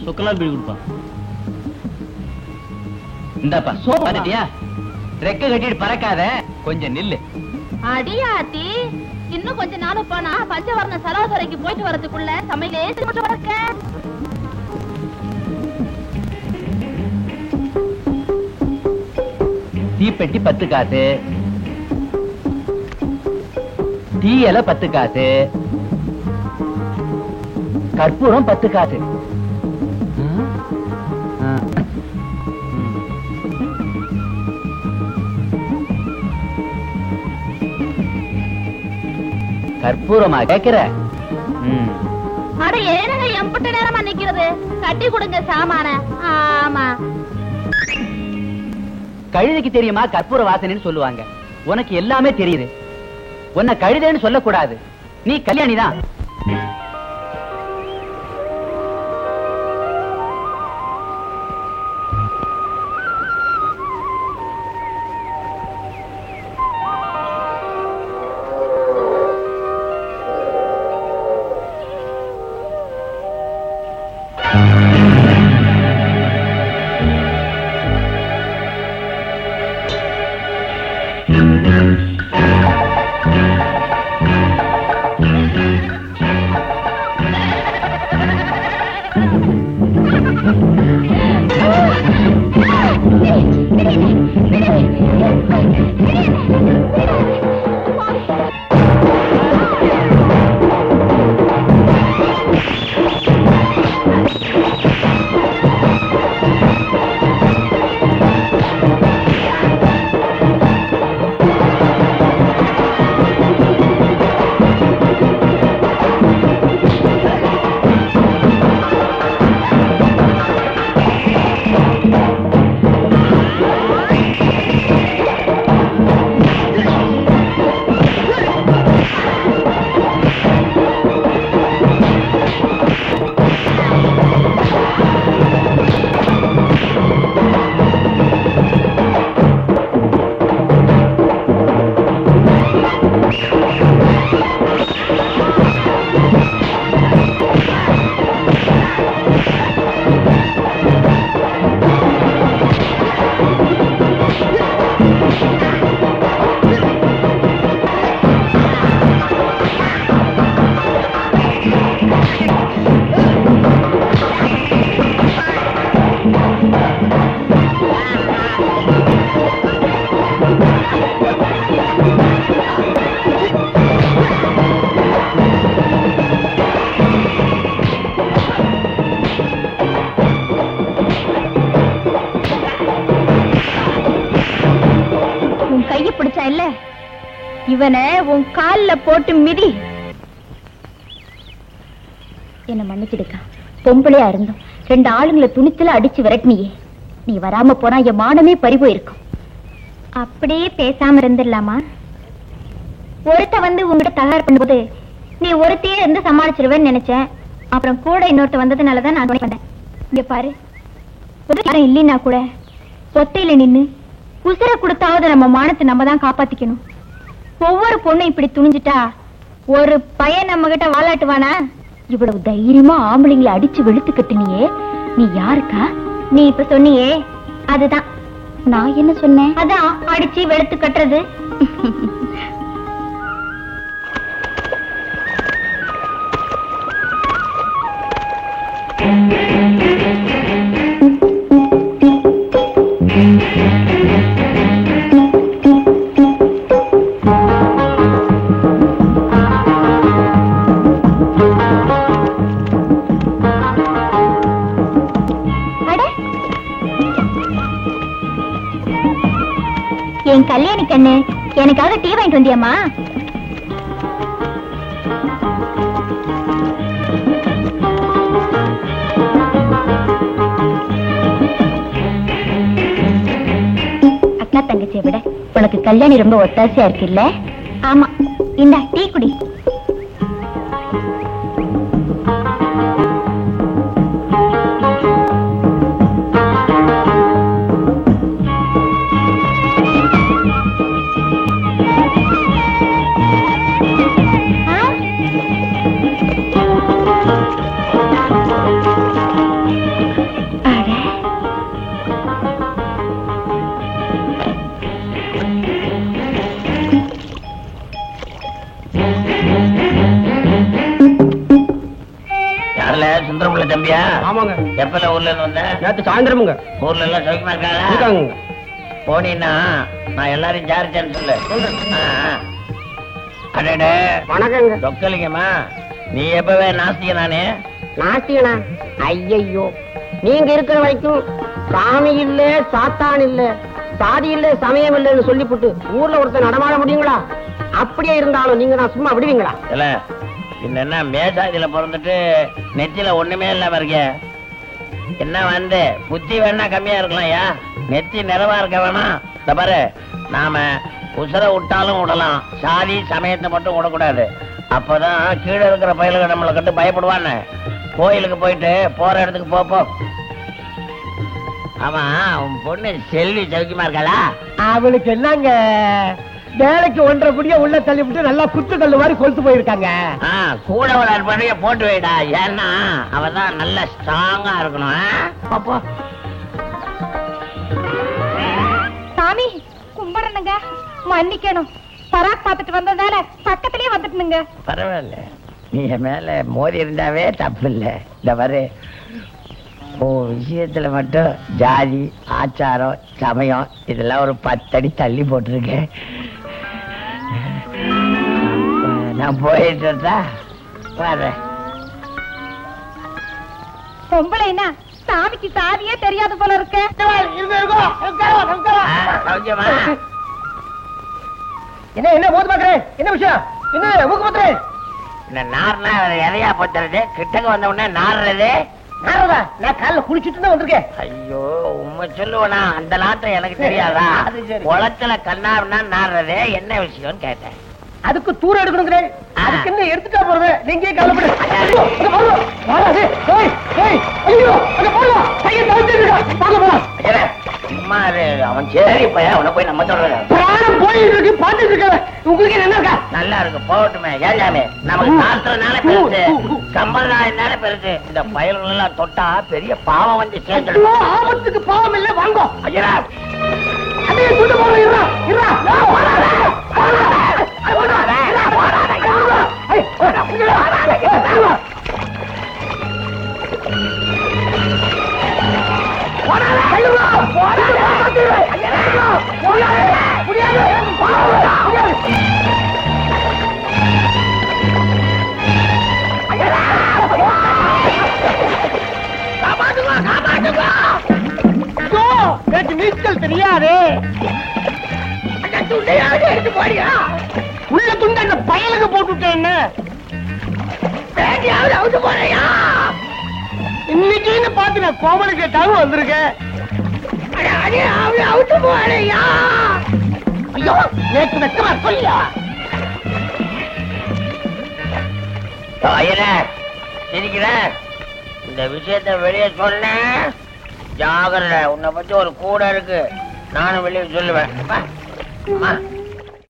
Chokkalal PT கொடுப்பா. இந்தாப்பா பாத்துட்டியா? ரெக்க கட்டிட்டு பறக்காத, கொஞ்சம் நில்லு. அடியாத்தி, இன்னும் கொஞ்ச நாள் போனா பஞ்சவர்ண சரோவரைக்கு போயிட்டு வரதுக்குள்ள சமையலே வளர்க்க. தீப்பெட்டி 10 காசு, டீ இலை 10 காசு, கற்பூரம் 10 காசு. கற்பூரமா கேக்குற? அட ஏனங்க எம்பட்ட நேரமா நிக்கிறது? கட்டி கொடுங்க சாமான. ஆமா, கழுதைக்கு தெரியுமா கற்பூர வாசனைன்னு சொல்லுவாங்க. உனக்கு எல்லாமே தெரியுது. உன்னை கழுதைன்னு சொல்லக்கூடாது, நீ கல்யாணிதான். இவனை உன் கால்ல போட்டு மிதி. என்ன மன்னிச்சிடுக்கா, பொம்பளையா இருந்தோம் 2 ஆளுங்களை துணிச்சல அடிச்சு விரட்டினியே. நீ வராம போனா என் மானமே பறிபோயிருக்கும். அப்படியே பேசாம இருந்துடலாமா? ஒருத்த வந்து உங்ககிட்ட தகராறு பண்ணும்போது நீ ஒருத்தையே இருந்து சமாளிச்சிருவேன்னு நினைச்சேன். அப்புறம் கூட இன்னொருத்த வந்ததுனாலதான் நான் வந்தேன். இங்க பாரு, யாரும் இல்லைன்னா கூட பொத்தையில நின்னு உசுர கொடுத்தாவது நம்ம மானத்தை நம்ம தான் காப்பாத்திக்கணும். ஒவ்வொரு பொண்ணும் இப்படி துணிஞ்சிட்டா ஒரு பையன் நம்ம கிட்ட வாலாட்டுவானா? இவ்வளவு தைரியமா ஆம்பளைங்களை அடிச்சு வெளுத்து கட்டுனியே, நீ யாருக்கா? நீ இப்ப சொன்னியே அதுதான். நான் என்ன சொன்னேன்? அதான் அடிச்சு வெளுத்து கட்டுறது. என் கல்யாணி கண்ணு, எனக்காக டீ வாங்கிட்டு வந்தியம்மா? அக்கா தங்கச்சியை விட உனக்கு கல்யாணி ரொம்ப ஒத்தாசையா இருக்கு இல்ல? ஆமா, இந்தா டீ குடி. சுந்தரமுள்ள தம்பியா? ஆமாங்க. எப்பல ஊர்ல இருந்து வந்த? நேத்து சாயந்தரமுங்க. ஊர்ல எல்லாம் சௌக்கியமா இருக்காங்களா? இருக்காங்க. போனீன்னா நான் எல்லாரையும் ஜாரிச்சான்னு சொல்லு. அடடே வணக்கங்க. தொக்கலிங்கம்மா, நீ எப்பவே நாஸ்திக நானே? நாட்டியனா? ஐயையோ, நீங்க இருக்கிற வரைக்கும் சாமி இல்ல, சாத்தான் இல்ல, சாதி இல்ல, சமயம் இல்லன்னு சொல்லிவிட்டு ஊர்ல ஒருத்தர் நடமாட முடியுங்களா? அப்படியே இருந்தாலும் நீங்க நான் சும்மா விடுவீங்களா? இல்ல என்ன மேசாதியில பிறந்துட்டு நெத்தியில ஒண்ணுமே இல்லாம இருக்க. என்ன வந்து புத்தி வேணா கம்மியா இருக்கலாம்யா, நெத்தி நிறைவா இருக்க வேணாம். இந்த பாரு, நாம உசுர விட்டாலும் விடலாம், சாதி சமயத்தை மட்டும் விடக்கூடாது. அப்பதான் கீழே இருக்கிற பயலுக்கு நம்மளை கட்டு பயப்படுவான்னு. கோயிலுக்கு போயிட்டு போற இடத்துக்கு போ. ஆமா, உன் பொண்ணு செல்வி சௌக்கியமா இருக்காளா? அவளுக்கு என்னங்க, வேலைக்கு 1.5 புடிய உள்ள தள்ளிவிட்டு நல்லா குத்துக்கல்லு மாதிரி கொளுத்து போயிருக்காங்க. கூட ஒரு பண்ணிய போட்டு வைடா, ஏன்னா அவதான் நல்ல ஸ்ட்ராங்கா இருக்கணும். சாமி கும்பிடணுங்க, மன்னிக்கணும். பராக் பார்த்துட்டு வந்ததால பக்கத்திலேயே வந்துட்டுனுங்க. பரவாயில்ல, நீ என் மேல மோதி இருந்தாவே தப்பு இல்ல. இந்த பாரு, விஷயத்துல மட்டும் ஜாதி ஆச்சாரம் சமயம் இதெல்லாம் ஒரு 10 அடி தள்ளி போட்டிருக்கேன். நான் போயிட்டு வர்றேன். பொம்பளைனா சாமிக்கு சாதியே தெரியாது போல இருக்கு. என்ன போது பாக்குறேன்? என்ன விஷயம்? என்ன மூக்கு பாக்குறேன்? இந்த நார்னா எதையா போட்டுறது? கிட்டக்கு வந்த உடனே நாடுறது. நான் காலைல குளிச்சுட்டு தான் வந்திருக்கேன். ஐயோ, உண்மை சொல்லுவனா, அந்த நாட்டம் எனக்கு தெரியாதா? குளத்துல கண்ணாருன்னா நாடுறது என்ன விஷயம்னு கேட்டேன். அதுக்கு தூரம் எடுக்கணுங்கிறேன். அதுக்கு என்ன எடுத்துட்டா போறது? நீங்க கவலைப்படு. சும்மா அவன் சரி பையன், அவனை போய் நம்ம சொல்றேன். போயிட்டு இருக்கு, பாத்துட்டு இருக்க. உங்களுக்கு என்ன இருக்கா? நல்லா இருக்கு, போகட்டுமே. எல்லாமே நமக்கு சாஸ்திரனால பெருசு, சம்பிரதாயனால பெருசு. இந்த பயல்கள் எல்லாம் தொட்டா பெரிய பாவம் வந்து சேர்ந்து. ஆபத்துக்கு பாவம் இல்ல, வாங்க. ஐயா, அதே கூட்டு போறோம். நீச்சல் தெரியாது. உள்ள துண்டு அந்த பயலுக்கு போட்டுட்டேன். இன்னைக்கு பாத்து நான் கோமலு கேட்டாலும் வந்திருக்கேன். ஐயோ, நேற்று வெக்கமா சொல்லியா? இருக்கிற இந்த விஷயத்த வெளியே சொன்ன ஜாகிரதை. உன்னை பத்தி ஒரு கூட இருக்கு, நானும் வெளியே சொல்லுவேன்.